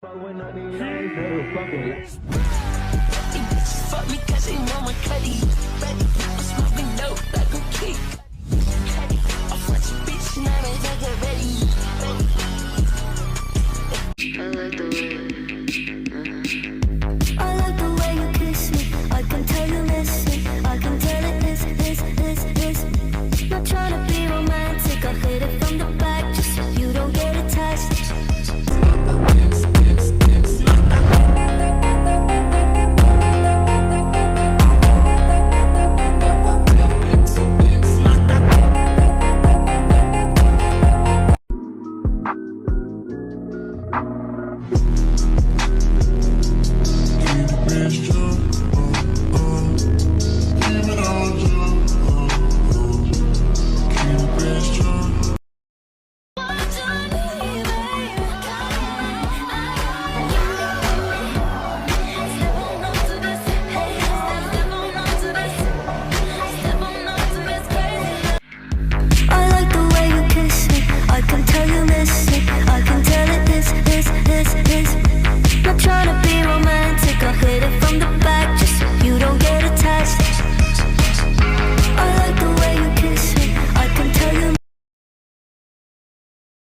Fuck me cause they want my cutty. Ready, I'm smoking dope like a kick. Cutty, I'm French bitch, now they take it ready. I like the way.